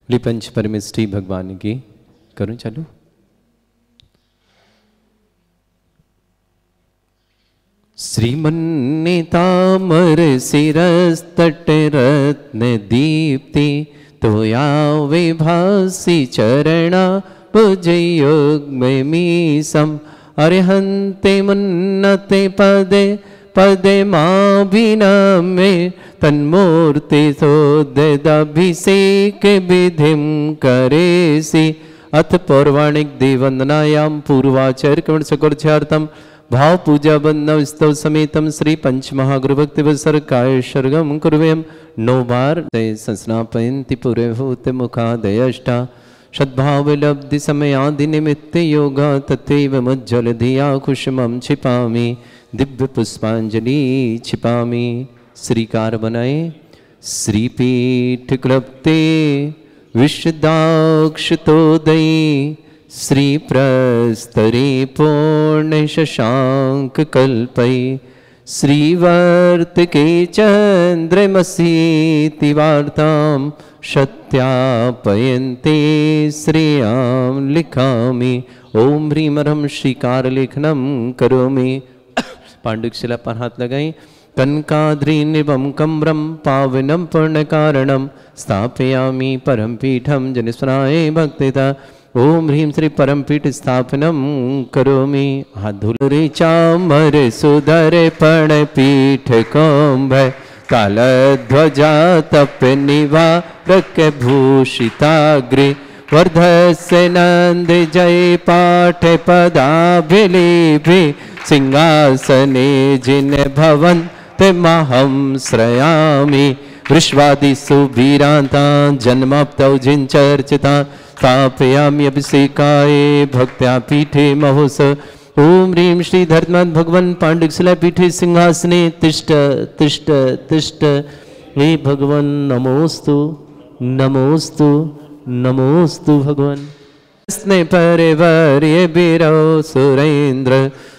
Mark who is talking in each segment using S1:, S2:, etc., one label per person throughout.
S1: पंच परमेष्ठी भगवान की करूं चालू। श्रीमन्नितामर शिरस्तट रत्न दीप्ति तोया विभासी चरणा भुजयुग्ममीसम अरिहन्ते मुन्नते पदे पदे माभिनमे तन्मूर्ति सोदभिषेक विधिं करेसि। अथ पौर्वाणिक देववंदनायां पूर्वाचार्य कवण सकुर्च्यार्थम भाव पूजा बंदव स्तव समेतम श्री पंच महागुरु भक्ति वसर काय सर्गम कुर्वेम। 9 बार संस्नापयन्ति पुरभूत मुखादयष्टा सद्भाव लब्धि समयादि निमित्त योगा तथैव मज्जल धिया कुसुमं छिपामि दिव्य पुष्पांजलि छिपामि। श्रीकार बनाए श्रीपीठ क्लप्ते विशदाक्षतोदयी श्री प्रस्तरे पूर्ण शशांक कल्पै श्रीवर्त के चंद्रमसीति वार्तां सत्यापयन्ते श्रेयां लिखामि। ओम ह्रीं ह्रम श्रीकार लेखनम करोमि। पांडुशिला पर हाथ लगाई। कनकाद्रि निभं कम्रं पावनं पूर्णकारणं स्थापयामि परम पीठं जनिस्वराय भक्तिता। ओम ह्रीं श्री परमपीठ स्थापनम करोमि। हाथ धूल चामर सुधर पण पीठ कौंभ कालध्वजा तप निवारक भूषिताग्रे वर्धस्य नंद जय पाठ पदाभिलेभे सिंहासने जिन भवन्त महं श्रयामि। वृष्वादिषु वीरान्तान् जन्माप्तौ जिञ्चर्चितान् स्थापयामि अभिषेकाय भक्त्या पीठे महोस। ओम ह्रीं श्री धर्मनाथ भगवान पांडुशिला पीठे सिंहासने तिष्ठ तिष्ठ तिष्ठ। हे भगवान नमोस्तु नमोस्तु नमोस्तु भगवान। स्ने परिवर्य बिरो सुरेन्द्र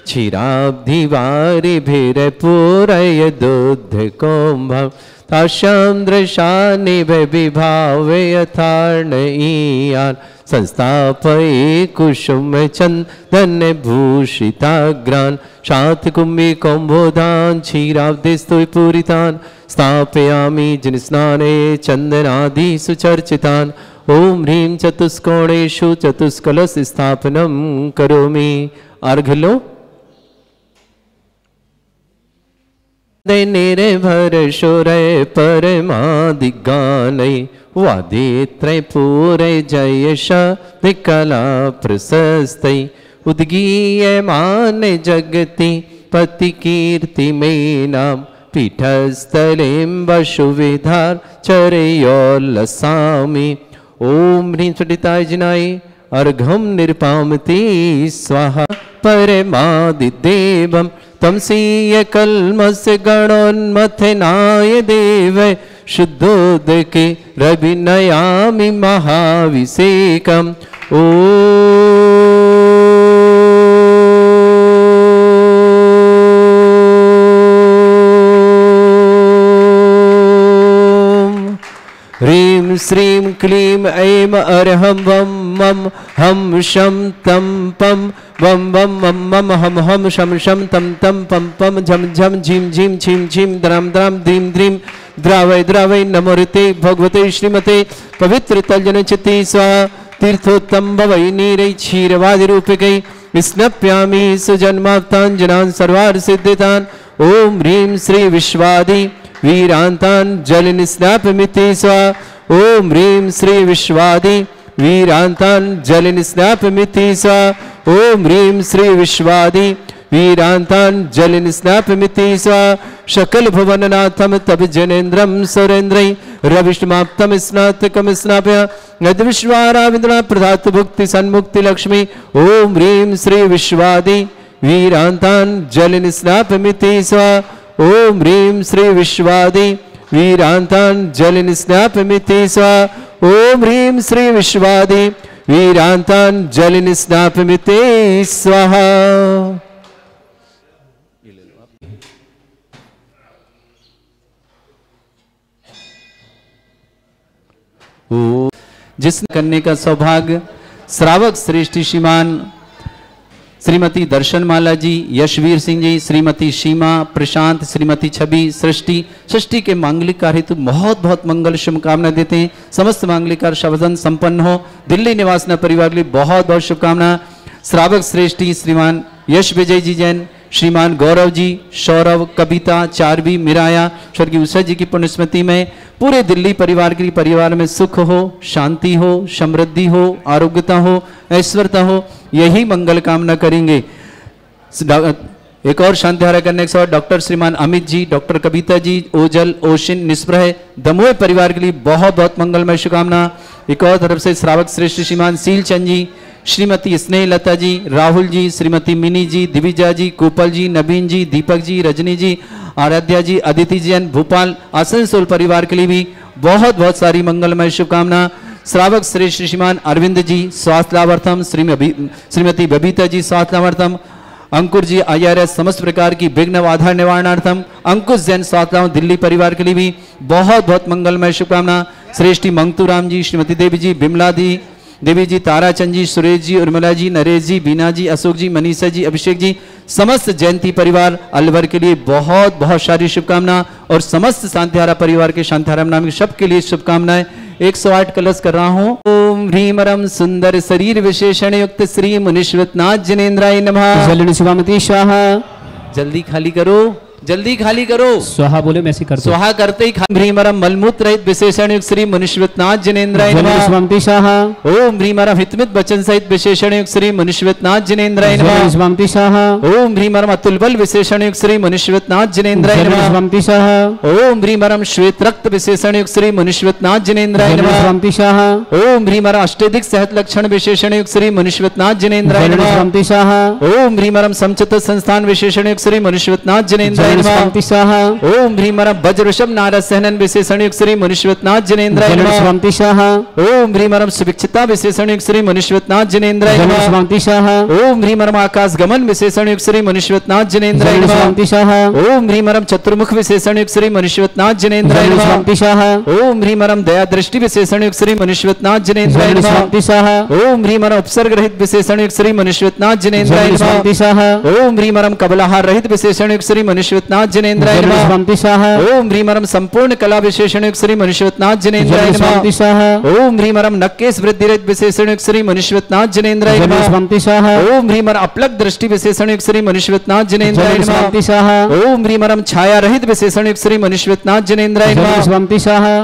S1: क्षीराब्धिवारि भीर पूरय दुध कौम्भं ताशां दृशानि विभावे यथार्णयीयान् संस्थापये कुसुम चंदन भूषिताग्रान् शातकुम्भी कौम्भोधान् क्षीराब्धिस्तु पूरितान् स्थापयामि जिनस्नाने चंदनादि सुचर्चितान्। ओम ह्रीं चतुष्कोणेषु चतुष्कलश स्थापनं करोमि। अर्घ लो। निर्भर शोरय परमादिगानै वादित्रय पूरे जय शब्दकला प्रशस्तै उद्गीयमान जगति पति कीर्ति मेनां पीठस्थलें वसुविधार चरयोल्लसामि। ओम ह्रीं सुटिताय जिनाय अर्घम निर्पामति स्वाहा परमादिदेवं तमसीय कल्मष गणोन्मथनाय देव शुद्धोदके रविनयामि महाभिषेकम्। ह्रीं श्रीं क्लीं ऐं अर्हं वं मं हं शं तं पं वं वं मं मं हं हं शं शं तं तं पं पं झं झं झीं झीं छीं छीं द्रां द्रां द्रीं द्रीं द्रावय द्रावय नमोते भगवते श्रीमते पवित्र तलजनचिति स्वाहा। तीर्थोत्तम भवै नीरै क्षीरवादिरूपिकै स्नप्यामि सुजन्माप्तान् जनान् सर्वार्थ सिद्धितान्। ओम ह्रीं श्री विश्वादि वीरांतान् जलनिस्नापमिति स्वाहा। ओम ह्रीं श्री विश्वादि वीरांतान् जलनिस्नापमिति स्वाहा। ओम ह्रीं श्री विश्वादि वीरांतान् जलनिस्नापमिति स्वाहा। सकल भुवननाथं तब जनेन्द्रं सुरेन्द्रै रविष्माप्तं स्नातकं स्नापय यद विश्वाराविन्द्रा प्रधात भुक्ति सन्मुक्ति लक्ष्मी। ओम ह्रीं श्री विश्वादि वीरांतान् जलनिस्नापमिति स्वाहा। ओम ह्रीं श्री विश्वादि वीरांतान् जलनिस्नापमिति स्वाहा। ओम ह्रीं श्री विश्वादि वीरांतान् जलनिस्नापमिति स्वाहा। जिसने करने का सौभाग्य श्रावक श्रेष्ठी श्रीमान श्रीमती दर्शनमाला जी, यशवीर सिंह जी, श्रीमती सीमा, प्रशांत, श्रीमती छवि, सृष्टि के मांगलिक कार्य हेतु बहुत बहुत मंगल शुभकामना देते हैं। समस्त मांगलिक कार्य शवदन संपन्न हो। दिल्ली निवास न परिवार के लिए बहुत बहुत शुभकामना। श्रावक श्रेष्ठी श्रीमान यश विजय जी जैन, श्रीमान गौरव जी, सौरभ, कविता, चारवी, मिराया, स्वर्गीय उषा जी की पुण्यस्मृति में पूरे दिल्ली परिवार के लिए परिवार में सुख हो, शांति हो, समृद्धि हो, आरोग्यता हो, ऐश्वर्यता हो, यही मंगल कामना करेंगे। एक और शांतिहारा करने के बाद डॉक्टर श्रीमान अमित जी, डॉक्टर कविता जी, ओजल, ओशिन, निष्प्रह, दमोह परिवार के लिए बहुत बहुत मंगलमय शुभकामना। एक और तरफ से श्रावक श्रेष्ठ श्रीमान सीलचंद जी, श्रीमती स्नेहलता जी, राहुल जी, श्रीमती मिनी जी, दिविजा जी, कोपल जी, नवीन जी, दीपक जी, रजनी जी, आराध्या जी, अदिति जी, भोपाल आसनसोल परिवार के लिए भी बहुत बहुत सारी मंगलमय शुभकामना। श्रावक श्रेष्ठ श्रीमान अरविंद जी स्वास्थ्य लाभार्थम, श्रीमती बबीता जी स्वास्थ्य लाभार्थम, अंकुर जी IRS समस्त प्रकार की विघ्न बाधा निवारणार्थम, अंकुश जैन स्वास्थ्य लाभ दिल्ली परिवार के लिए भी बहुत बहुत मंगलमय शुभकामना। श्रेष्ठी मंगतूराम जी, श्रीमती देवी जी, बिमला दी देवी जी, ताराचंद जी, सुरेश जी, उर्मिला जी, नरेश जी, बीना जी, अशोक जी, मनीषा जी, अभिषेक जी, समस्त जयंती परिवार अलवर के लिए बहुत बहुत सारी शुभकामना और समस्त शांतिहारा परिवार के शांतिहारा नाम सबके लिए शुभकामनाएं। 108 कलश कर रहा हूँ। ओम ह्रीमरम सुंदर शरीर विशेषण युक्त श्री मुनीश्वरनाथ जिनेन्द्राय नमः।
S2: जलनी शिवामती स्वाहा।
S1: जल्दी खाली करो, जल्दी खाली करो।
S2: स्वाहा बोले मैं कर
S1: स्वाहा करते ही ह्रीमरम मलमूत्र रहित विशेषण युक्त श्री मुनीश्वरनाथ जिनेन्द्राय नमः।
S2: शिवामती स्वाहा।
S1: ओम ह्रीमरम हितमित वचन सहित विशेषण युक्त श्री मुनीश्वरनाथ जिनेन्द्राय नमः।
S2: शिवामती स्वाहा।
S1: ओम ह्रीमरम अतुल बल विशेषण युक्त श्री मुनीश्वरनाथ जिनेन्द्राय नमः।
S2: शिवामती स्वाहा।
S1: ओम ह्रीमरम श्वेत रक्त विशेषण युक्त श्री मुनीश्वरनाथ जिनेन्द्राय नमः।
S2: शिवामती स्वाहा।
S1: ओम ह्रीमरम अष्टाधिक सहत लक्षण विशेषण युक्त श्री मुनीश्वरनाथ जिनेन्द्राय नमः।
S2: शिवामती स्वाहा।
S1: ओम ह्रीमरम समचित संस्थान विशेषण युक्त श्री मुनीश्वरनाथ जिनेन्द्राय नमः।
S2: शिवामती स्वाहा।
S1: ओम ह्रीमरम वज्र ऋषभ नारद सहनन विशेषण युक्त श्री मुनीश्वरनाथ जिनेन्द्राय नमः।
S2: शिवामती स्वाहा।
S1: ओम ह्रीमरम सुभिक्षिता विशेषण युक्त श्री मुनीश्वरनाथ जिनेन्द्राय नमः।
S2: शिवामती स्वाहा।
S1: ओम ह्रीमरम आकाश गमन विशेषण युक्त श्री मुनीश्वरनाथ जिनेन्द्राय नमः।
S2: शिवामती स्वाहा।
S1: ओम ह्रीमरम चतुर्मुख विशेषण युक्त श्री मुनीश्वरनाथ जिनेन्द्राय नमः।
S2: शिवामती स्वाहा।
S1: ओम ह्रीमरम दया दृष्टि विशेषण युक्त श्री मुनीश्वरनाथ जिनेन्द्राय नमः।
S2: शिवामती स्वाहा।
S1: ओम ह्रीमरम उपसर्ग रहित विशेषण युक्त श्री मुनीश्वरनाथ जिनेन्द्राय नमः।
S2: शिवामती स्वाहा।
S1: ओम ह्रीमरम कबलाहार रहित विशेषण युक्त श्री मुनीश्वरनाथ जिनेन्द्राय नमः।
S2: शिवामती स्वाहा।
S1: ओम ह्रीमरम संपूर्ण कला विशेषण युक्त श्री मुनीश्वरनाथ जिनेन्द्राय
S2: शिवामती
S1: नमः।
S2: स्वाहा।
S1: ओम ह्रीमरम नक्केश वृद्धि रहित विशेषण युक्त श्री मुनीश्वरनाथ जिनेन्द्राय नमः।
S2: शिवामती स्वाहा।
S1: ओम ह्रीमरम अपलक दृष्टि विशेषण युक्त श्री मुनीश्वरनाथ जिनेन्द्राय नमः।
S2: शिवामती स्वाहा।
S1: ओम ह्रीमरम छाया रहित विशेषण युक्त श्री मुनीश्वरनाथ जिनेन्द्राय नमः।
S2: शिवामती स्वाहा।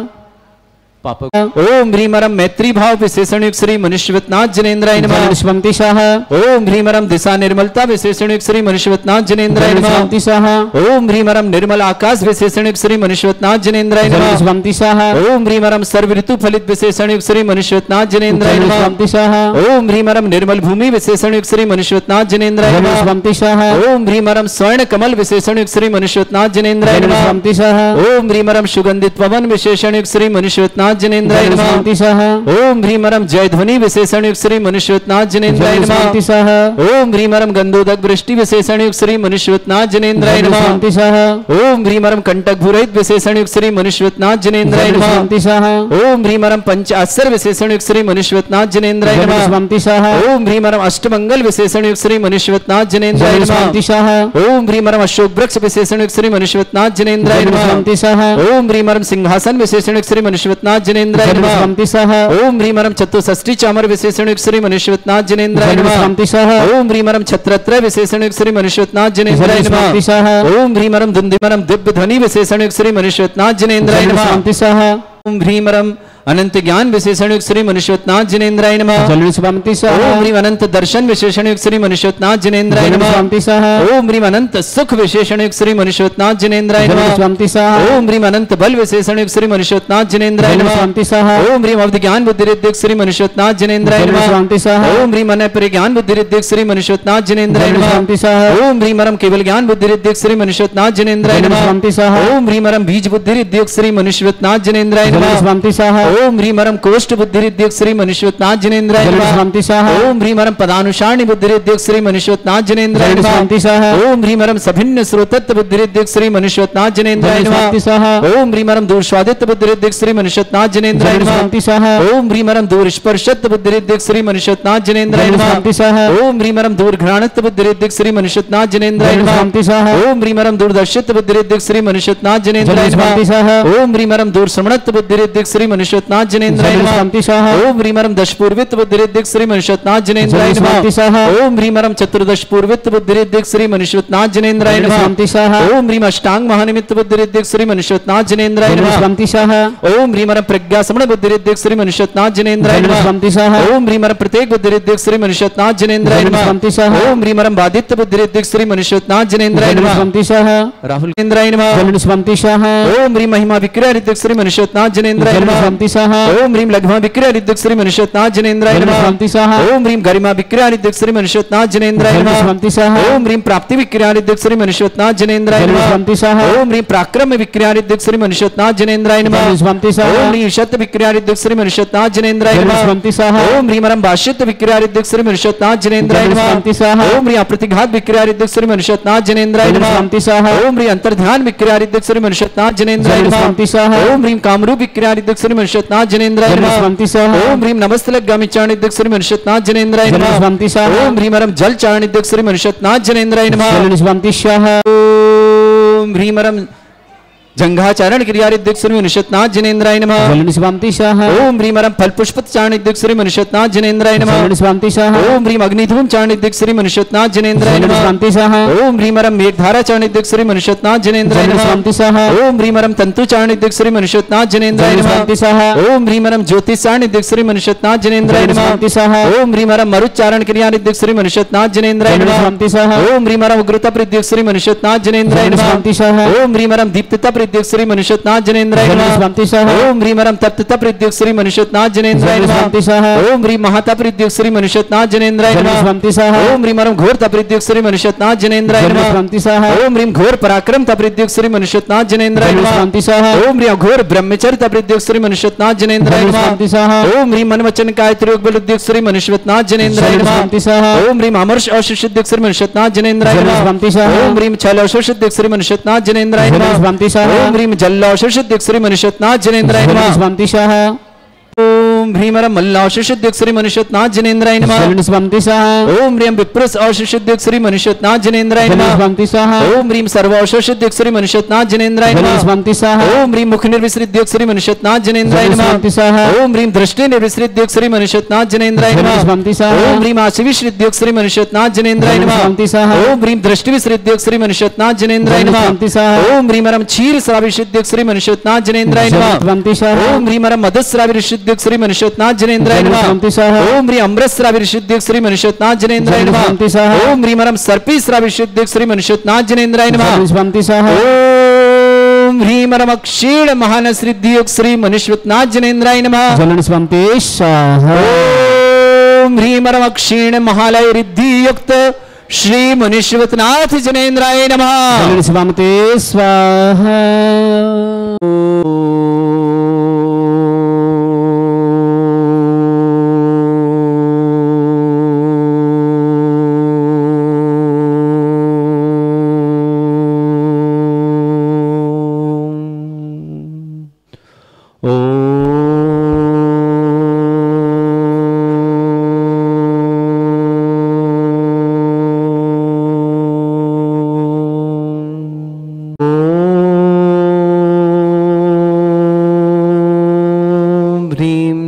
S1: ओम ह्रीमरम मैत्री भाव विशेषण युक्त श्री मुनीश्वरनाथ जिनेन्द्राय नमः।
S2: शिवामती स्वाहा।
S1: ओम ह्रीमरम दिशा निर्मलता विशेषण युक्त श्री मुनीश्वरनाथ जिनेन्द्राय नमः।
S2: शिवामती स्वाहा।
S1: ओम ह्रीमरम निर्मल आकाश विशेषण युक्त श्री मुनीश्वरनाथ जिनेन्द्राय नमः।
S2: शिवामती स्वाहा।
S1: ओम ह्रीमरम सर्व ऋतु फलित विशेषण युक्त श्री मुनीश्वरनाथ जिनेन्द्राय नमः।
S2: शिवामती स्वाहा।
S1: ओम ह्रीमरम निर्मल भूमि विशेषण युक्त श्री मुनीश्वरनाथ जिनेन्द्राय नमः।
S2: शिवामती स्वाहा।
S1: ओम ह्रीमरम स्वर्ण कमल विशेषण युक्त श्री मुनीश्वरनाथ जिनेन्द्राय नमः।
S2: शिवामती स्वाहा।
S1: ओम ह्रीमरम सुगंधित पवन विशेषण युक्त श्री मुनीश्वरनाथ जिनेन्द्राय नमः।
S2: शिवामती स्वाहा।
S1: ओम ह्रीमरम जय ध्वनि विशेषण युक्त श्री मुनीश्वरनाथ जिनेन्द्राय नमः।
S2: शिवामती स्वाहा।
S1: ओम ह्रीमरम गंधोदक वृष्टि विशेषण युक्त श्री मुनीश्वरनाथ जिनेन्द्राय नमः।
S2: शिवामती स्वाहा।
S1: ओम ह्रीमरम कंटक भूरहित विशेषण युक्त श्री मुनीश्वरनाथ जिनेन्द्राय नमः।
S2: शिवामती स्वाहा।
S1: ओम ह्रीमरम पंचाक्षर विशेषण युक्त श्री मुनीश्वरनाथ जिनेन्द्राय नमः।
S2: शिवामती स्वाहा।
S1: ओम ह्रीमरम अष्टमंगल विशेषण युक्त श्री मुनीश्वरनाथ जिनेन्द्राय नमः।
S2: शिवामती स्वाहा।
S1: ओम ह्रीमरम अशोक वृक्ष विशेषण युक्त श्री मुनीश्वरनाथ जिनेन्द्राय नमः।
S2: शिवामती स्वाहा।
S1: ओम ह्रीमरम सिंहासन विशेषण युक्त श्री मुनीश्वरनाथ जिनेन्द्राय नमः।
S2: शिवामती स्वाहा।
S1: ओम ह्रीमरम चतुष्षष्ठी चामर विशेषण युक्त श्री मुनीश्वरनाथ जिनेन्द्राय नमः।
S2: शिवामती स्वाहा।
S1: ओम ह्रीमरम छत्रत्रय विशेषण युक्त श्री मुनीश्वरनाथ जिनेन्द्राय नमः।
S2: शिवामती स्वाहा।
S1: ओम ह्रीमरम धुंधिमरम दिव्य ध्वनि विशेषण युक्त श्री मुनीश्वरनाथ जिनेन्द्राय नमः।
S2: शिवामती स्वाहा।
S1: ओम ह्रीमरम अनंत ज्ञान विशेषण युक्त श्री मुनीश्वरनाथ जिनेन्द्राय नमः।
S2: शिवामती स्वाहा।
S1: ओम ह्रीम अनंत दर्शन विशेषण युक्त श्री मुनीश्वरनाथ जिनेन्द्राय नमः।
S2: शिवामती स्वाहा।
S1: ओम ह्रीम अनंत सुख विशेषण युक्त श्री मुनीश्वरनाथ जिनेन्द्राय नमः।
S2: शिवामती स्वाहा।
S1: ओम ह्रीम अनंत बल विशेषण युक्त श्री मुनीश्वरनाथ जिनेन्द्राय नमः।
S2: शिवामती स्वाहा।
S1: ओम ह्रीम अवधि ज्ञान बुद्धि रिद्धिक श्री मुनीश्वरनाथ जिनेन्द्राय नमः।
S2: शिवामती स्वाहा।
S1: ओम ह्रीम अनय पर ज्ञान बुद्धि रिद्धिक श्री मुनीश्वरनाथ जिनेन्द्राय नमः।
S2: शिवामती स्वाहा।
S1: ओम ह्रीमरम केवल ज्ञान बुद्धि रिद्धिक श्री मुनीश्वरनाथ जिनेन्द्राय नमः।
S2: शिवामती स्वाहा।
S1: ओम ह्रीमरम बीज बुद्धि रिद्धिक श्री मुनीश्वरनाथ जिनेन्द्राय नमः।
S2: शिवामती स्वाहा।
S1: ओम ह्रीम हरम कोष्ठ बुद्धिरिद्योग श्री मनुष्यवतनाथ जनेन्द्राय नमः।
S2: शांति स्वाहा।
S1: ओम ह्रीम हरम पदानुसारणी बुद्धिरिद्योग श्री मनुष्यवतनाथ जनेन्द्राय नमः।
S2: शांति स्वाहा।
S1: ओम ह्रीम हरम सभिन्न श्रोतत्व बुद्धिरिद्योग श्री मनुष्यवतनाथ जनेन्द्राय नमः।
S2: शांति स्वाहा।
S1: ओम ह्रीम हरम दूरस्वादित्व बुद्धिरिद्योग श्री मनुष्यवतनाथ जनेन्द्राय नमः।
S2: शांति स्वाहा।
S1: ओम ह्रीम हरम दूरस्पर्शत्व बुद्धिरिद्योग श्री मनुष्यवतनाथ जनेन्द्राय नमः।
S2: शांति स्वाहा।
S1: ओम ह्रीम हरम दूरघ्राणत्व बुद्धिरिद्योग श्री मनुष्यवतनाथ जनेन्द्राय नमः।
S2: शांति स्वाहा।
S1: ओम ह्रीम हरम दूरदर्शित्व बुद्धिरिद्योग श्री मनुष्यवतनाथ जनेन्द्राय
S2: शांति स्वाहा।
S1: नमः। ओम ह्रीम हरम दूरश्रवणत्व बुद्धिरिद्योग श्री मनुष्यवतनाथ जनेन्द्राय नमः।
S2: शांति स्वाहा।
S1: ओम ह्रीम हरम दशपूर्वित्व बुद्धिरिद्योग श्री मनुष्यवतनाथ जनेन्द्राय नमः।
S2: शांति स्वाहा।
S1: ओम ह्रीम हरम चतुर्दश पूर्वित्व बुद्धिरिद्योग श्री मनुष्यवतनाथ जनेन्द्राय नमः।
S2: शांति स्वाहा।
S1: ओम ह्रीम अष्टांग महानिमित्त बुद्धिरिद्योग श्री मनुष्यवतनाथ जनेन्द्राय नमः।
S2: शांति स्वाहा।
S1: ओम ह्रीम हरम प्रज्ञा समण बुद्धिरिद्योग श्री मनुष्यवतनाथ जनेन्द्राय नमः।
S2: शांति स्वाहा।
S1: ओम ह्रीम हरम प्रत्येक बुद्धिरिद्योग श्री मनुष्यवतनाथ जनेन्द्राय नमः।
S2: शांति स्वाहा।
S1: ओम ह्रीम हरम बाधित्य बुद्धिरिद्योग श्री मनुष्यवतनाथ जनेन्द्राय नमः।
S2: शांति स्वाहा।
S1: राहुल जनेन्द्राय नमः।
S2: शांति स्वाहा।
S1: ओम ह्रीम महिमा विक्रय रिद्योग श्री मनुष्यवतनाथ जनेन्द्राय नमः।
S2: शांति स्वाहा।
S1: ओम ह्रीम लघ्मा विक्रय रिद्योग श्री मनुष्यवतनाथ जनेन्द्राय नमः।
S2: शांति स्वाहा।
S1: ओम ह्रीम गरिमा विक्रय रिद्योग श्री मनुष्यवतनाथ जनेन्द्राय नमः।
S2: शांति स्वाहा।
S1: ओम ह्रीम प्राप्ति विक्रय रिद्योग श्री मनुष्यवतनाथ जनेन्द्राय नमः।
S2: शांति स्वाहा।
S1: ओम ह्रीम पराक्रम विक्रय रिद्योग श्री मनुष्यवतनाथ जनेन्द्राय नमः।
S2: शांति स्वाहा।
S1: ओम ह्रीम शत विक्रय रिद्योग श्री मनुष्यवतनाथ जनेन्द्राय नमः।
S2: शांति स्वाहा।
S1: ओम ह्रीम हरम भाष्यत विक्रय रिद्योग श्री मनुष्यवतनाथ जनेन्द्राय नमः।
S2: शांति स्वाहा।
S1: ओम ह्रीम अप्रतिघात विक्रय रिद्योग श्री मनुष्यवतनाथ जनेन्द्राय नमः।
S2: शांति स्वाहा।
S1: ओम ह्रीम अंतर्ध्यान विक्रय रिद्योग श्री मनुष्यवतनाथ जनेन्द्राय नमः।
S2: शांति स्वाहा।
S1: ओम ह्रीम कामरूप विक्रय रिद्योग श्री मनुष्यवतनाथ जनेन्द्राय नमः।
S2: शांति स्वाहा।
S1: ओम ह्रीम नमस्तलक गामिचारण रिद्योग श्री मनुष्यवतनाथ जनेन्द्राय नमः।
S2: शांति स्वाहा।
S1: ओम ह्रीम हरम जल चारण रिद्योग श्री मनुष्यवतनाथ जनेन्द्राय नमः।
S2: शांति स्वाहा।
S1: ओम ह्रीम हरम जंघाचारण क्रिया रिद्योग श्री मनुष्यवतनाथ जनेन्द्राय नमः।
S2: शांति स्वाहा।
S1: ओम ह्रीम हरम फल पुष्पत चारण रिद्योग श्री मनुष्यवतनाथ जनेन्द्राय नमः।
S2: शांति स्वाहा।
S1: ओम ह्रीम अग्निधूम चारण रिद्योग श्री मनुष्यवतनाथ जनेन्द्राय नमः।
S2: शांति स्वाहा।
S1: ओम ह्रीम हरम मेघधारा चारण रिद्योग श्री मनुष्यवतनाथ जनेन्द्राय नमः।
S2: शांति स्वाहा।
S1: ओम ह्रीम हरम तंतु चारण रिद्योग श्री मनुष्यवतनाथ जनेन्द्राय नमः।
S2: शांति स्वाहा।
S1: ओम ह्रीम हरम ज्योतिष चारण रिद्योग श्री मनुष्यवतनाथ जनेन्द्राय नमः।
S2: शांति स्वाहा।
S1: ओम ह्रीम हरम मरुच्चारण क्रिया रिद्योग श्री मनुष्यवतनाथ जनेन्द्राय नमः।
S2: शांति स्वाहा।
S1: ओम ह्रीम हरम उग्रता रिद्योग श्री मनुष्यवतनाथ जनेन्द्राय नमः।
S2: शांति स्वाहा।
S1: ओम ह्रीम हरम दीप्तता रिद्योग श्री मनुष्यवतनाथ जनेन्द्राय नमः।
S2: शांति स्वाहा।
S1: ओम ह्रीम हरम तप्तता रिद्योग श्री मनुष्यवतनाथ जनेन्द्राय नमः।
S2: शांति स्वाहा।
S1: ओम ह्रीम महातप रिद्योग श्री मनुष्यवतनाथ जनेन्द्राय नमः।
S2: शांति स्वाहा।
S1: ओम ह्रीम हरम घोर तप रिद्योग श्री मनुष्यवतनाथ जनेन्द्राय नमः।
S2: शांति स्वाहा।
S1: ओम ह्रीम घोर पराक्रम तप रिद्योग श्री मनुष्यवतनाथ जनेन्द्राय नमः।
S2: शांति स्वाहा।
S1: ओम ह्रीम घोर ब्रह्मचर्य तप रिद्योग श्री मनुष्यवतनाथ जनेन्द्राय नमः।
S2: शांति स्वाहा।
S1: ओम ह्रीम मन वचन काय त्रियोग बल रिद्योग श्री मनुष्यवतनाथ जनेन्द्राय नमः।
S2: शांति स्वाहा।
S1: ओम ह्रीम अमर्ष औषध रिद्योग श्री मनुष्यवतनाथ जनेन्द्राय नमः।
S2: शांति स्वाहा।
S1: ओम ह्रीम छल औषध रिद्योग श्री मनुष्यवतनाथ जनेन्द्राय नमः।
S2: शांति स्वाहा।
S1: ओम ह्रीम जल औषध रिद्योग श्री मनुष्यवतनाथ जनेन्द्राय नमः।
S2: शांति स्वाहा।
S1: ओम ह्रीम हरम मल्लाशुद्योग श्री मनुष्यवतनाथ जनेन्द्राय नमः।
S2: शांति स्वाहा।
S1: ओम ह्रीम विप्रस औषुद्योग श्री मनुष्यवतनाथ जनेन्द्राय नमः।
S2: शांति स्वाहा।
S1: ओम ह्रीम सर्व औषुद्योग श्री मनुष्यवतनाथ जनेन्द्राय नमः।
S2: शांति स्वाहा।
S1: ओम ह्रीम मुख निर्विसृद्योग श्री मनुष्यवतनाथ जनेन्द्राय नमः।
S2: शांति स्वाहा।
S1: ओम ह्रीम दृष्टि निर्विसृद्योग श्री मनुष्यवतनाथ जनेन्द्राय नमः।
S2: शांति स्वाहा।
S1: ओम ह्रीम आशीविसृद्योग श्री मनुष्यवतनाथ जनेन्द्राय नमः।
S2: शांति स्वाहा।
S1: ओम ह्रीम दृष्टि विसृद्योग श्री मनुष्यवतनाथ जनेन्द्राय नमः।
S2: शांति स्वाहा।
S1: ओम ह्रीम हरम क्षीर श्राविशुद्योग श्री मनुष्यवतनाथ जनेन्द्राय नमः।
S2: शांति स्वाहा।
S1: ओम ह्रीम हरम मधुश्राविशुद्योग श्री मनुष्यवतनाथ जनेन्द्राय नमः।
S2: शांति स्वाहा।
S1: ओम ह्रीम अमृतश्राविशुद्योग श्री मनुष्यवतनाथ जनेन्द्राय नमः।
S2: शांति स्वाहा।
S1: ओम ह्रीम हरम सर्पीश्राविशुद्योग श्री मनुष्यवतनाथ जनेन्द्राय नमः।
S2: शांति स्वाहा।
S1: ओम ह्रीम हरम क्षीण महानसृद्योग श्री मनुष्यवतनाथ जनेन्द्राय नमः।
S2: शांति स्वाहा।
S1: ओम ह्रीम हरम क्षीण महालय रिद्धि युक्त श्री मनुष्यवतनाथ जनेन्द्राय नमः।
S2: शांति स्वाहा।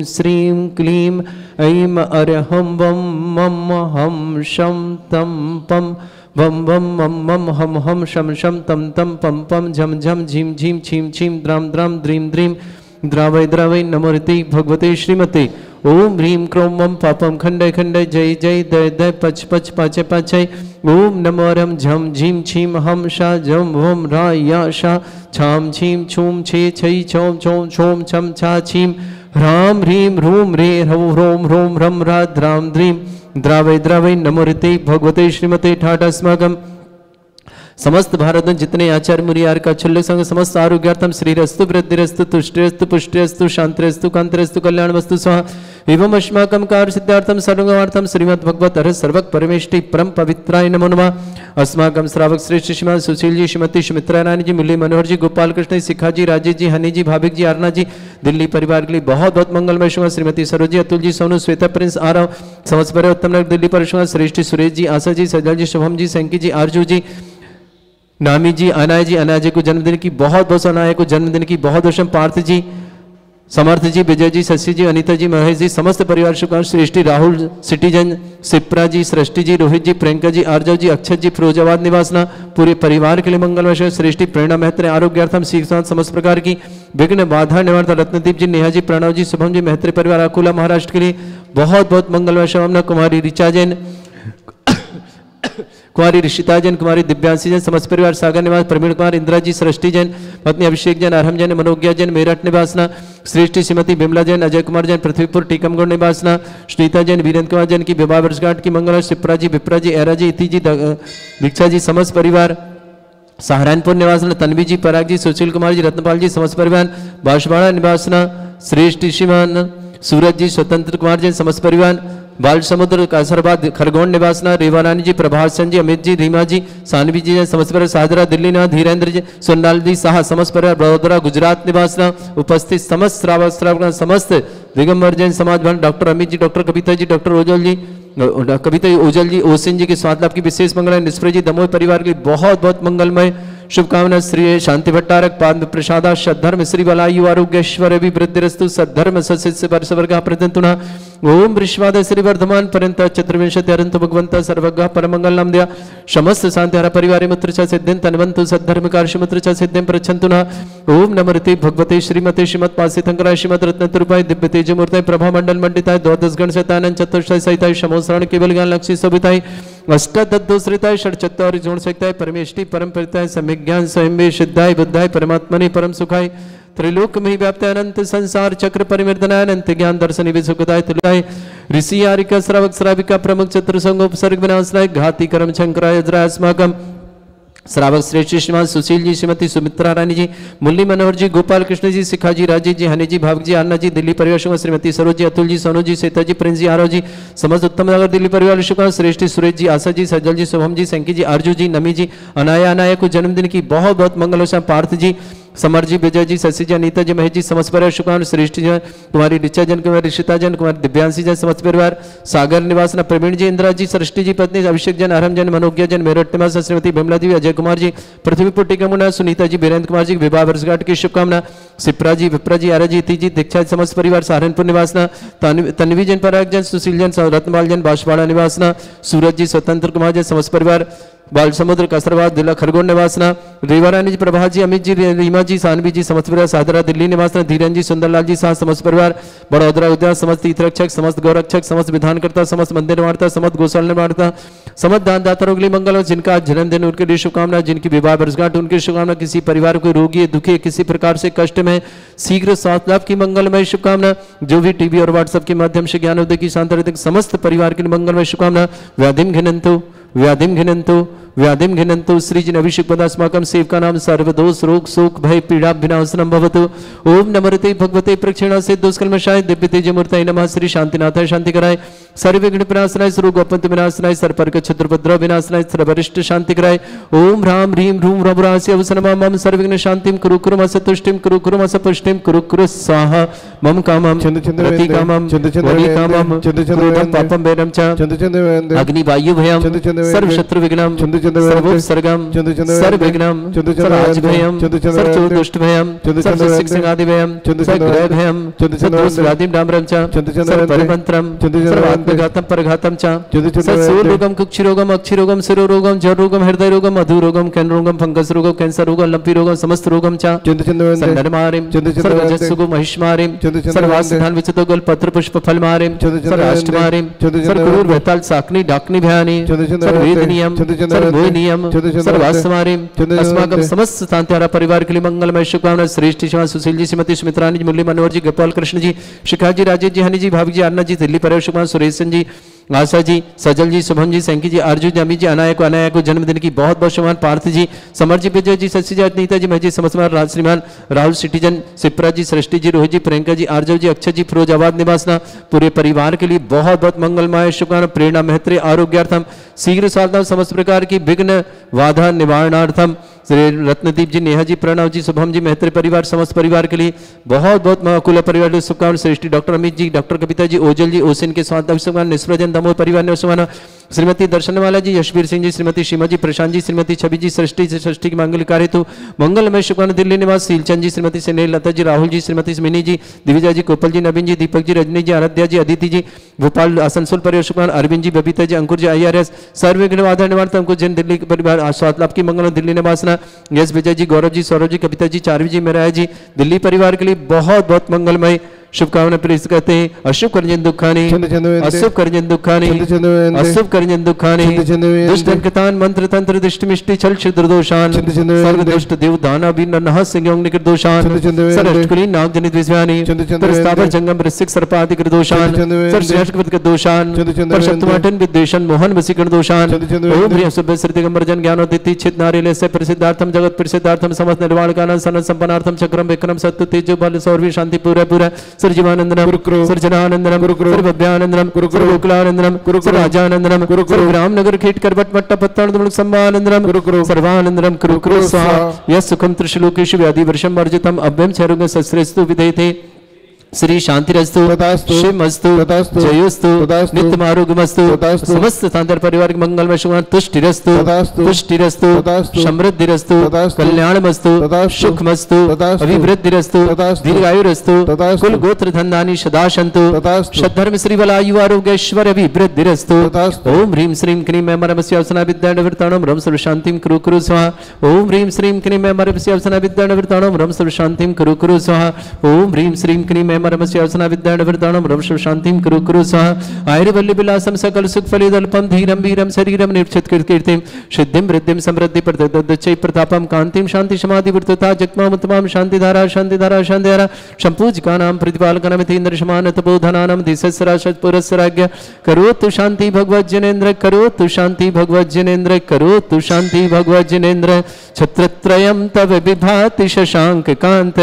S1: श्रीं क्लीं ऐं अरहं वं मम हम शं तं पं वं वं मम मम हम हम शम शम तं तं पं पं झम झम झीं झीं छीं छीं द्रां द्रां द्रीं द्रीं द्रावय द्रावय नमोर्ति भगवते श्रीमते। ओम ह्रीं क्रों मम पापम खंडय खंडय जय जय दय दय पच पच पाचय पाचय। ओम नमो रम झम झीं छीं हम शा झम वम रा या शा छाम छीं छूम छे छै छौम छौम छौम छम छा छीं ह्रां ह्रीं ह्रूं रे ह्रौं ह्रौं ह्रौं ह्रम रा द्रां द्रीं द्रावय द्रावय नमोर्ते भगवते श्रीमते ठाठास्माकं समस्त भारत में जितने आचार्य मुनियार का छुल्ल संग समस्त आरोग्यार्थम श्रीरस्तु वृद्धिरस्तु तुष्टिरस्तु पुष्टिरस्तु शांतिरस्तु कांतिरस्तु कल्याणमस्तु स्वाहा एवं अस्माकं कार्य सिद्धार्थम सर्वगमार्थम श्रीमद् भगवत हर सर्वक परमेष्टि परम पवित्राय नमो नमः। अस्माकं श्रावक श्रेष्ठ श्रीमान सुशील जी, श्रीमती सुमित्रा रानी जी, मुरली मनोहर जी, गोपाल कृष्ण जी, शिखा जी, राजेश जी, हनी जी, भाविक जी, आरना जी, दिल्ली परिवार के लिए बहुत बहुत मंगलमय शुभ। श्रीमती सरोज जी, अतुल जी, सोनू, श्वेता, प्रिंस, आरव, समस्त परिवार उत्तम नगर दिल्ली पर शुभ। श्रेष्ठ सुरेश जी, आशा जी, सजल जी, शुभम जी, सैंकी जी, आरजू जी, नामी जी, अनाय जी, अनाय जी को जन्मदिन की बहुत बहुत, अनाय को जन्मदिन की बहुत बहुत, पार्थ जी, समर्थ जी, विजय जी, शशि जी, अनीता जी, महेश जी, समस्त परिवार शुभकामनाएं। श्रेष्ठी राहुल, सिटीजन, सिप्रा जी, सृष्टि जी, रोहित जी, प्रियंका जी, आर्जव जी, अक्षत जी, फिरोजाबाद निवासना पूरे परिवार के लिए मंगलमय। श्रेष्ठी प्रेरणा महत्र आरोग्यार्थम सीख समस्त प्रकार की विघ्न बाधा निवारता रत्नदीप जी, नेहा जी, प्रणव जी, शुभम जी, महत्र परिवार अकोला महाराष्ट्र के लिए बहुत बहुत मंगलमय शुभकामना। कुमारी ऋचा जैन, कुमारी ऋषिता जैन, कुमारी दिव्यांशी जैन, समस्त परिवार सागर निवास, प्रवीण कुमार, इंदिरा जी, सृष्टि जैन, पत्नी अभिषेक जैन, अरहम जैन, मनोज्ञा जैन, मेरठ निवासना, श्रेष्ठी श्रीमती बिमला जैन, अजय कुमार जैन, पृथ्वीपुर टीकमगढ़ निवासना, श्रीता जैन, वीरेंद्र कुमार जैन की विवाह वर्षगांठ की मंगल। शिप्रा जी, विप्रा जी, एरा जी, इति जी, दीक्षा जी, समस्त परिवार सहारनपुर निवासना, तन्वी जी, पराग जी, सुशील कुमार जी, रत्नपाल जी, समस्त परिवार बांसवाड़ा निवासना, श्रेष्ठ श्रीमान सूरज जी, स्वतंत्र कुमार जैन, समस्त परिवार बाल समुद्र कासरबाद खरगोन निवासना, रेवा रानी जी, प्रभासन जी, अमित जी, रीमा जी, सानवी जी, समस्त परिवार सादरा दिल्ली ना, धीरेन्द्र जी, सोनलाल जी साहा, समस्त परिवार बड़ोदरा गुजरात निवासना, उपस्थित समस्त श्रावक समस्त दिगंबर जैन समाज भवन, doctor Amit ji, doctor Kavita ji, doctor Ojal जी, कविता ओजल जी, ओसिन जी के स्वाद लाभ की विशेष मंगल। निष्प्रिय जी, दमोह परिवार के लिए बहुत बहुत मंगलमय शुभकामना। श्री शांति भट्टारक पाद प्रसादा सद्धर्म श्री बलायु आरोग्यश्वर वृद्धिरस्तु सद्धर्म सस्य परसवर्ग प्रदंतुना ओम विश्वाद श्री वर्धमान पर्यंत चतुर्विंशति अरंत भगवंत सर्वज्ञ परमंगल नाम दिया समस्त शांति हर परिवार मुत्र च सिद्धिं तन्वंतु सद्धर्म कार्य मुत्र च सिद्धिं प्रच्छन्तुना ओम नमृते भगवते श्रीमते श्रीमत् पासितंकराय श्रीमत् रत्नतुरपाय दिव्य तेज मूर्ताय प्रभा मंडल मंडिताय द्वादश गण शतानंद चतुष्टय सहिताय समोसरण केवल ज्ञान लक्ष्य सविताय अष्टदोश्रिताय षट्चत्वारि जोड़ सकता है परमेष्टि परम परिताय सम्यक ज्ञान स्वयं सिद्धाय बुद्धाय परमात्मने परम सुखाय त्रिलोक में व्याप्त अनंत संसार चक्र परिवर्तनाय अनंत ज्ञान दर्शन विसुखताय तुलाय ऋषि आरिका श्रावक श्राविका प्रमुख चतुर्संगोपसर्ग विनाशनाय घाती कर्म शंकराय अस्माकम श्रावक श्रेष्ठ श्रीमान सुशील जी श्रीमती सुमित्रा रानी जी मुरली मनोहर जी गोपाल कृष्ण जी शिखा जी राजेश जी हनी जी भाविक जी अन्ना जी दिल्ली परिवार शुभ श्रीमती सरोज जी अतुल जी सोनू जी सीता जी प्रिंस जी आरव जी समस्त उत्तम नगर दिल्ली परिवार शुभ श्रेष्ठ सुरेश जी आशा जी सज्जल जी शुभम जी संकी जी आरजू जी नमी जी अनाया अनाया को जन्मदिन की बहुत बहुत मंगल पार्थ जी समर जी विजय जी शशि जी अनीता जी महेश जी समस्त परिवार शुभकामना श्रेष्ठ जन कुमारी ऋचा जन कुमारी ऋषिता जन कुमारी दिव्यांशी जन समस्त परिवार सागर निवासना प्रवीण जी इंदिरा जी सृष्टि जी पत्नी अभिषेक जन अरहम जन मनोज्ञा जन मेरठ निवास श्रीमती बिमला जी अजय कुमार जी पृथ्वीपुर टीकमगढ़ सुनीता जी वीरेंद्र कुमार जी विवाह वर्षगांठ की शुभकामना सिप्रा जी विप्रा जी आरा जी इति जी दीक्षा समस्त परिवार सहारनपुर निवासना तन्वी जन पराग जन सुशील जन रत्नपाल जन बांसवाड़ा निवासना सूरज जी स्वतंत्र कुमार जन समस्त परिवार बाल समुद्र कसरबाद जिला खरगोन निवासना रेवा रानी जी प्रभा जी अमित जी रीमा जी सानवी जी समस्त परिवार सादरा दिल्ली निवासना धीरन जी सुंदरलाल जी साथ समस्त परिवार बड़ौदरा उद्यान समस्त तीर्थरक्षक समस्त गौरक्षक समस्त विधानकर्ता समस्त मंदिर निर्माणता समस्त गौशाला निर्माणता समस्त दानदाताओं के लिए मंगल हो जिनका आज जन्मदिन उनके लिए शुभकामना जिनकी विवाह वर्षगांठ उनकी शुभकामना किसी परिवार को रोगी दुखी किसी प्रकार से कष्ट में शीघ्र स्वास्थ्य लाभ की मंगलमय शुभकामना जो भी टीवी और व्हाट्सएप के माध्यम से ज्ञानोदय की शांति समस्त परिवार के लिए मंगलमय शुभकामना व्याधिम घिनंतु श्रीजिन अभिषेक पदास्माकं सेवका नाम सर्वदोष रोग शोक भय पीड़ा विनाशनम भवतु ओम नमस्ते भगवते प्रक्षिणा से दुष्कल्मषाय दिव्य तेज मूर्तये नमः श्री शांतिनाथाय शांति कराय सर्व विघ्न विनाशनाय सर्व अपंत विनाशनाय सर्पर्क क्षुद्रपद्रव विनाशनाय सर्वरिष्ट शांति कराय ओम राम ह्रीम ह्रूम रघुरास्य अवसनमा मम सर्वविघ्न शांतिम कुरु कुरु असतुष्टिम कुरु कुरु असपुष्टिम कुरु कुरु स्वाहा मम कामम रति कामम वनि कामम क्रोधम पापम वैरम च अग्नि वायु भयम सर्व शत्रु विघ्नम सर्वोपसर्गम सर्वविघ्नम सर्वाजभयम सर्वदुष्ट भयम सर्वसिंहादि भयम सर्वग्रह भयम सर्वदोषव्याधिम डाम्रम च सर्वपरिमंत्रम सर्वात्मघातम परघातम च सर्वरोगम कुक्षिरोगम अक्षिरोगम शिरोरोगम जरोगम हृदय रोगम मधुरोगम कैंसरोगम फंगस रोगम कैंसर रोगम लंपी रोगम समस्त रोगम च सर्वनरमारिम सर्वजस्सुगो महिष्मारिम सर्वास्थान विचितोगल पत्र पुष्प फल मारिम सर्वाष्टमारिम सर्वक्रूर वेताल साकनी डाकनी भयानी सर्ववेदनियम सर्वोनियम सर्वास्मारिम अस्माकं समस्त शांतिहारा परिवार के लिए मंगलमय शुभकामना श्रेष्ठ श्रीमान सुशील जी श्रीमती सुमित्रानी जी मुरली मनोहर जी गोपाल कृष्ण जी शिखा जी राजेश जी हनी जी भाविक जी अन्ना जी दिल्ली परिवार शुभकामना सुरेश जी आशा जी, सजल जी, शुभम जी, सैंकी जी, आरजू जी, अमी जी, अनाया को जन्मदिन की बहुत बहुत शुभकामनाएं। पार्थ जी, समर जी, विजय जी, सच्ची जी, अनीता जी, महजी, समस्मार, श्रीमान राहुल सिटीजन, सिप्रा जी, सृष्टि जी, रोहित जी, प्रियंका जी, आरजव जी, अक्षय जी, फिरोजाबाद निवासना, पूरे परिवार के लिए बहुत बहुत मंगलमय शुभकामनाएं। प्रेरणा मेहत्री आरोग्यार्थम, शीघ्र साधना, समस्त प्रकार की विघ्न बाधा निवारणार्थम। श्री रत्नदीप जी, नेहा जी, प्रणव जी, शुभम जी, मेहत्री परिवार, समस्त परिवार के लिए बहुत बहुत महाकुल परिवार के शुभकामनाएं। सृष्टि, डॉक्टर अमित जी, डॉक्टर कविता जी, ओजल जी, ओसिन के स्वास्थ्य शुभकामनाएं। निष्प्रजन दमोह परिवार ने शुभकामनाएं। श्रीमती दर्शनवाला जी, यशवीर सिंह जी, श्रीमती सीमा जी, प्रशांत जी, श्रीमती छवि जी, सृष्टि की मंगल कार्य हेतु मंगलमय शुभकामनाएं। दिल्ली निवास सीलचंद जी, श्रीमती स्नेह लता जी, राहुल जी, श्रीमती मिनी जी, दिविजा जी, गोपाल जी, नवीन जी, दीपक जी, रजनी जी, आराध्या जी, अदिति जी, भोपाल आसनसोल परिवार शुभकामनाएं। अरविंद जी, बबीता जी, अंकुर जी, IRS सर्वविघ्न बाधा निवारण अंकुर जैन दिल्ली के परिवार स्वास्थ्य लाभ की मंगल। दिल्ली निवासना यश विजय जी, गौरव जी, सौरभ जी, कविता जी, चारवी जी, मेराया जी, दिल्ली परिवार के लिए बहुत बहुत मंगलमय शुभकामनाएं प्रेषित करते हैं। अशुभ करजन दुखानी, अशुभ करजन दुखानी, अशुभ करजन दुखानी, दुष्ट अंकतान मंत्र तंत्र दृष्टि मिष्टि छल छिद्र दोषान, सर्व दुष्ट देव दाना बीन नह सिंह निकृत दोषान, सरष्टकुली नाग जनित विषयानी, प्रस्तावर जंगम वृश्चिक सर्पादि कृत दोषान, सर्वश्रेष्ठ कृत दोषान, परशक्तमाटन विद्वेषण मोहन वसीकरण दोषान। ओम ह्रीं शुभ श्री दिगंबर जन ज्ञानोदिति छिद नारिले से प्रसिद्धार्थम जगत प्रसिद्धार्थम समस्त निर्वाण कानन सन संपन्नार्थम चक्रम विक्रम सत्य तेजो बल सौरवी शांति पूरा पूरा सर्वजीवानंदनम सर्वजनानंदनम सर्वभव्यानंदनम सर्वोकुलानंदनम सर्वराजानंदनम सर्वग्राम नगर खेट करवट मट्टा पत्तानंदम सम्मानंदनम सर्वानंदनम कुरु कुरु स्वाहा। यस् सुखम त्रिशलोकेषु व्याधि वर्षम वर्जितम अभ्यम चरुंग सस्रेस्तु विधेते श्री शांतिरस्तु, शिवमस्तु, जयोस्तु, नित्यम आरोग्यमस्तु, समस्त तांतर परिवार के मंगलमय शुभकामनाएं। तुष्टिरस्तु, पुष्टिरस्तु, समृद्धिरस्तु, कल्याणमस्तु, सुखमस्तु, अभिवृद्धिरस्तु, दीर्घायुरस्तु, कुल गोत्र धन्धानि सदा सन्तु, सद्धर्म श्री बलायु आरोग्य ऐश्वर्य अभिवृद्धिरस्तु। ओम ह्रीं श्रीं क्रीं मैं मरमस्यावसना विद्यानवृताणम रम सर्व शांतिं कुरु कुरु स्वाहा। ओम ह्रीं श्रीं क्रीं मैं मरमस्यावसना विद्यानवृताणम रम सर्व शांतिं कुरु कुरु स्वाहा। ओम ह्रीं श्रीं क्रीं मैं मरमस्यावसना विद्यानवृताणम रम सर्व शांतिं कुरु कुरु स्वाहा। आयुर्वल्ली विलासम सकल सुख फलिदल्पम धीरम वीरम शरीरम निर्क्षित कीर्तिम सिद्धिं वृद्धिं समृद्धि प्रदच्चै प्रतापम कांतिं शांति समाधि वृत्तता जगमाम तमाम शांतिधारा शांतिधारा शांतिधारा संपूजकानां प्रतिपालकनमिति इंद्रशमान तपोधनानां दिशस्रा शतपुरस्राज्ञ करोतु शांति भगवत जिनेन्द्र करोतु शांति भगवत जिनेन्द्र करोतु शांति भगवत जिनेन्द्र छत्रत्रयं तव विभाति शशांक कांत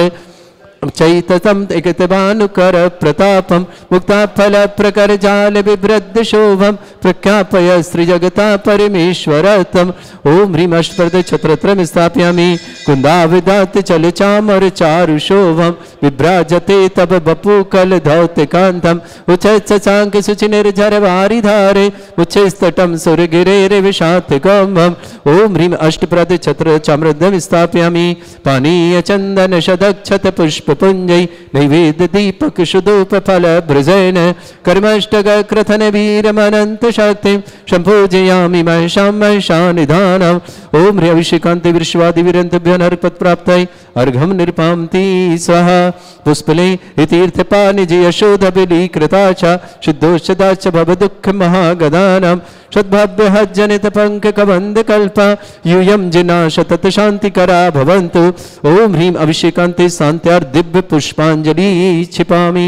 S1: चैतसम एकतभानुकर प्रतापम मुक्ता फल प्रकर जाल विभ्रद्ध शोभम प्रख्यापय श्री जगता परमेश्वरतम। ओम ह्रीं अष्टप्रद छत्रत्रम स्थापयामि कुंदाविदात चल चामर चारु शोभम विभ्राजते तब बपु कल धौत कांतम उच्च चांक सुचि निर्झर वारि धारे उच्चस्तटम सुर गिरे विषात गम्भम। ओम ह्रीं अष्टप्रद छत्र चामृदम स्थापयामि पानीय चंदन शदक्षत पुष्प पुंजय नैवेद्य दीपक शुद्धूप फल भृजन कर्मष्टक क्रथन वीरमनंत शक्ति संपूजयामि महिषां महिषानिधानम्। ओम ह्रीं अभिषेकान्ते विश्वादि वीरन्तेभ्यो नरपद प्राप्तये अर्घं निर्पान्ति स्वाहा। पुष्पले तीर्थपानि यशोध बिलीकृता च शुद्धोषदा च भवदुःख महागदानां सद्भव्य हज्जनित पंक कबंद कल्पा यूयम जिना शतत शांतिकरा भवन्तु। ओम ह्रीं अभिषेकान्ते शान्त्यार् दिव्य पुष्पांजलि क्षिपामि।